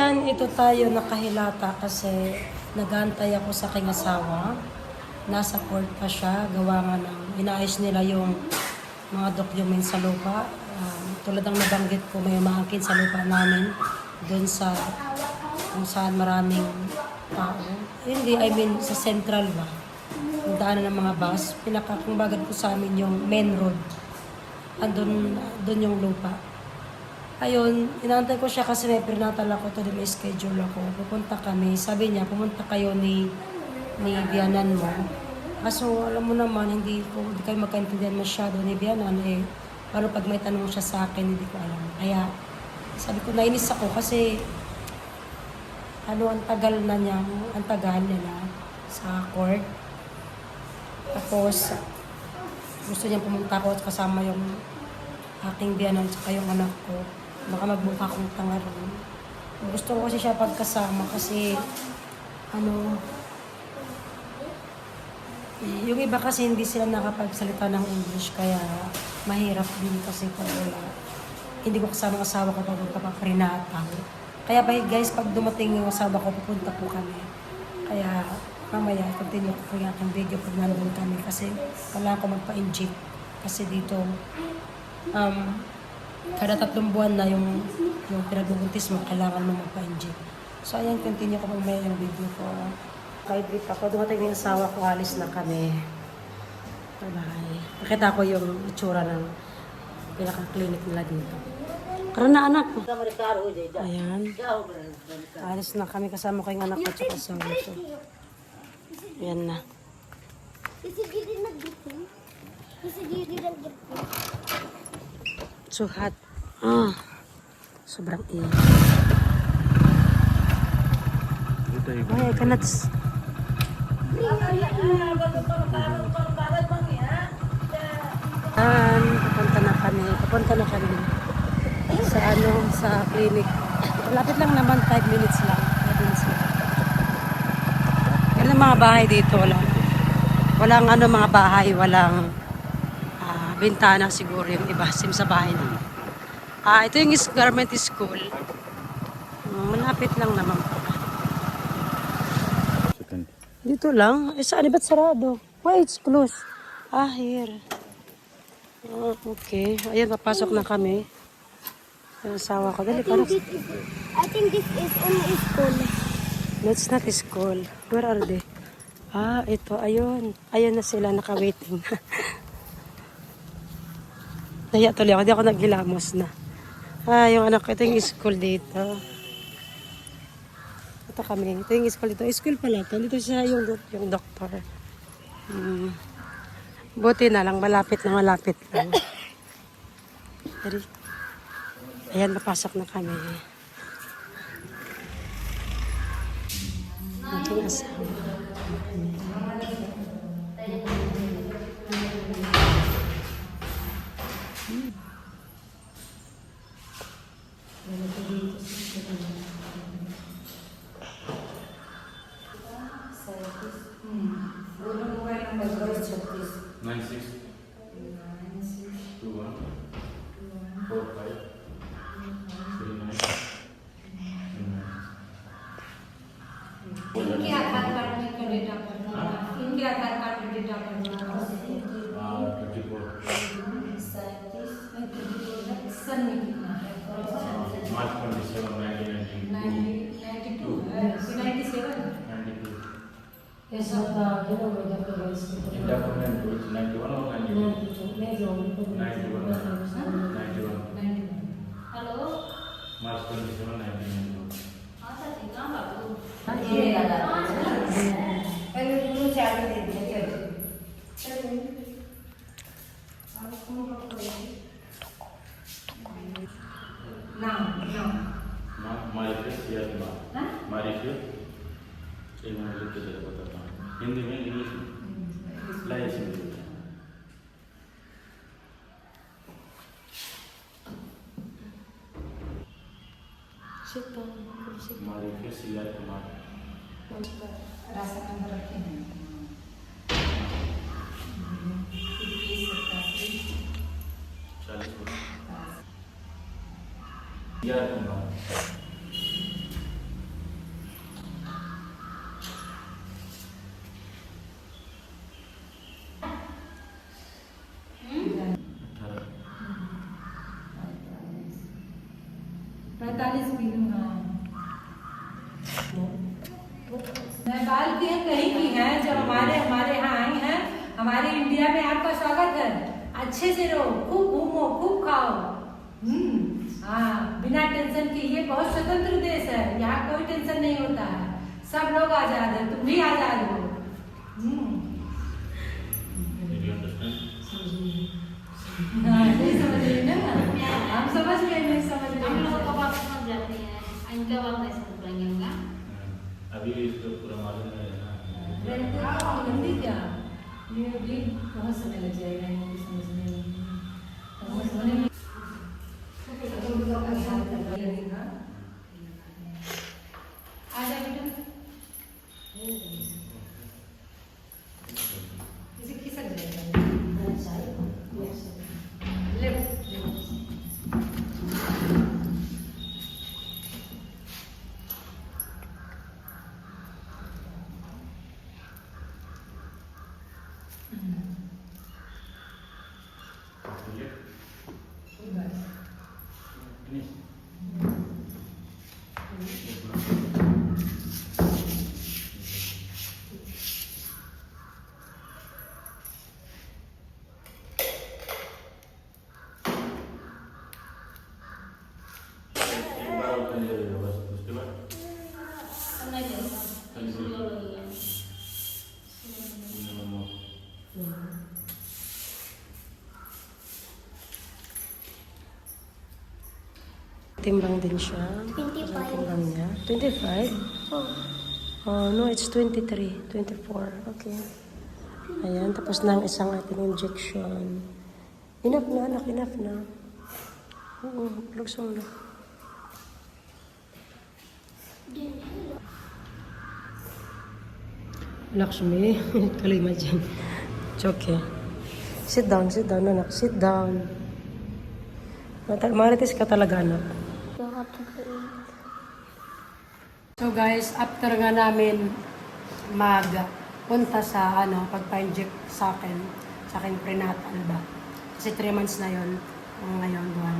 Ayan, ito tayo nakahilata kasi nag-aantay ako sa aking asawa. Nasa court pa siya, gawa nga ng inaayos nila yung mga documents sa lupa. Tulad ng nabanggit ko, may umaangkin sa lupa namin doon sa kung saan maraming tao. Hindi, I mean sa central ba? Yung daanan ng mga bus. Pinakakong bagad ko sa amin yung main road. Doon yung lupa. Ayun, inaantay ko siya kasi may prenatal ako to, may schedule ako. Pupunta kami. Sabi niya, pumunta kayo ni Bianan mo. Kaso alam mo naman, hindi kayo magkaintindihan masyado ni Bianan. Paano pag may tanong siya sa akin, hindi ko alam. Kaya sabi ko, nainis ako kasi ang tagal nila sa court. Tapos, gusto niya pumunta ako at kasama yung aking biyanan at yung anak ko. Baka magmukha akong tanga rin. Gusto ko kasi siya pagkasama kasi yung iba kasi hindi sila nakapagsalita ng English kaya mahirap din kasi pag wala. Hindi ko kasama ang asawa ko pag magpapaprinatal. Kaya guys, pag dumating yung asawa ko, pupunta po kami. Kaya mamaya, continue ko po yung aking video pag nandun kami kasi kailangan ko magpa-inject. Kasi dito, kada 3 buwan na yung pinagbubuntis mo, kailangan mo magpa-inject. So ayan, continue ko mamaya yung video ko. May brief ako. Dumating yung asawa ko, alis na kami. Bye-bye. Nakita ko yung itsura ng pinaka-clinic nila dito. Karoon na anak ko. Ayan. Alis na kami kasama ko yung anak ko at asawa ko. Ayan na. Suhat. Sobrang init. Ay, kanats. Papunta na kami. Sa clinic. Lapit lang naman, 5 minutes lang. 5 minutes lang. Yan ang mga bahay dito. Walang mga bahay, walang bintana siguro yung iba. Sim sa bahay na. Ito yung government school. Malapit lang naman po. Dito lang. Saan? Ba't sarado? Why it's closed? Here. Okay. Ayan, papasok na kami. Yung asawa ko. Dali, I think this is only school. That's not a school. Where are they? Ito. Ayun. Ayun na sila. Naka-waiting. Naya tuloy ako. Di ako naghilamos na. Yung anak ko. Ito yung school dito. Ito kami. Ito yung school dito. School pala ito. Dito siya yung doktor. Buti na lang. Malapit lang. Dari. Ayan, napasok na kami. Ating asawa. इनके आधार कार्ड में का डेटा भरना इनके आधार कार्ड में डेटा भरना सन में कितना है March 27, 1992. 97 Yes, Independent was 91 or 92? 91. 91. Hello March 27, 1992. हाँ सर कहाँ बाबू पहले दोनों चाबी दे दिया नाम Mauritius, yes, Mauritius. एक मिनट लिख के जरा बताता हूँ हिंदी में इंग्लिश में लाइस हिंदी में Mauritius CR कुमार रास्ता नंबर रखे हैं 40 CR कुमार 48 किलो हाँ नेपाल की हैं कहीं की हैं जो हमारे यहाँ आई हैं हमारे इंडिया में आपका स्वागत है अच्छे से रहो खूब घूमो खूब खाओ हाँ बिना टेंशन के ये बहुत स्वतंत्र देश है यहाँ कोई टेंशन नहीं होता है सब लोग आजाद है तुम भी आजाद हो Did you understand? हाँ नहीं समझ रही ना हम समझ गए नहीं समझ हम लोग रहे कब वापस मत जाते हैं इनका वापस नहीं समझ पाएंगे होगा अभी इसको पूरा मालूम है ना हिंदी क्या ये भी बहुत समय लग जाएगा हिंदी समझने में समझने में आ जा बेटा इसे खिसक जाएगा ले Finish. एक बार और कर लीजिएगा बस उसके बाद खाली Timbang din siya. 25. Timbang niya. 25? Oh, no, it's 23. 24. Okay. Ayan, tapos na ang isang ating injection. Enough na, anak. Enough na. Oo, lugsong na. Lakshmi, kalima dyan. It's okay. Sit down, anak. Sit down. Marites ka talaga, anak. So guys, after nga namin magpunta sa pagpa-inject sa akin prenatal ba? Kasi 3 months na yon ngayon doon.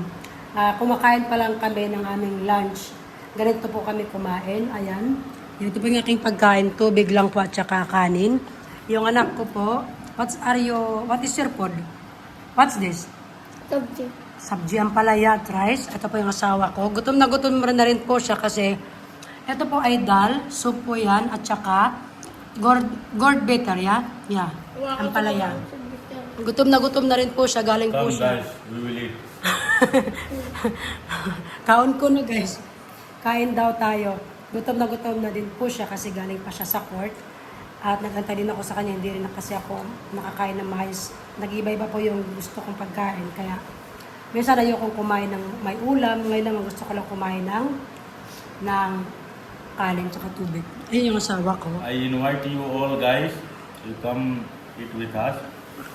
Kumakain pa lang kami ng aming lunch. Ganito po kami kumain. Ayan. Ito po yung aking pagkain. Tubig lang po at saka kanin. Yung anak ko po, what is your food? What's this? Subject. Sabji ang palaya at rice. Ito po yung asawa ko. Gutom na rin po siya kasi ito po ay dal, soup po yan, at saka gourd better, yeah? Yeah, ang palaya. Gutom na rin po siya, galing po Come siya. guys, we will eat. Kaon ko na guys. Kain daw tayo. Gutom na din po siya kasi galing pa siya sa court. At nagantay din ako sa kanya, hindi rin na kasi ako nakakain ng mais. Nag-iba-iba po yung gusto kong pagkain. Kaya minsan ayokong kumain ng may ulam. Ngayon naman gusto ko lang kumain ng kanin tsaka tubig. Ayun yung asawa ko. I invite you all guys to come eat with us,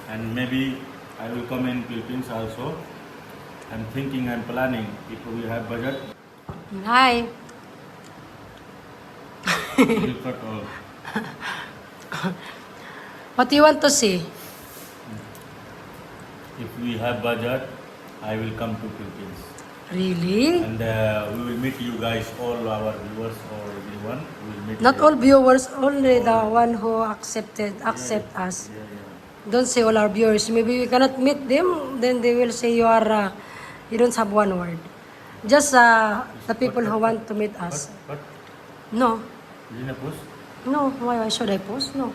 and maybe I will come in Philippines also. I'm thinking and planning if we have budget. Hi! We'll cut all. What do you want to see? If we have budget, I will come to Philippines, Really? and we will meet you guys, all our viewers or everyone. We will meet. Not you. all viewers, only the one who accept us. Yeah, yeah. Don't say all our viewers. Maybe we cannot meet them, then they will say you don't have one word. Just the people who want to meet us. But No. didn't I post? No, why should I post? No.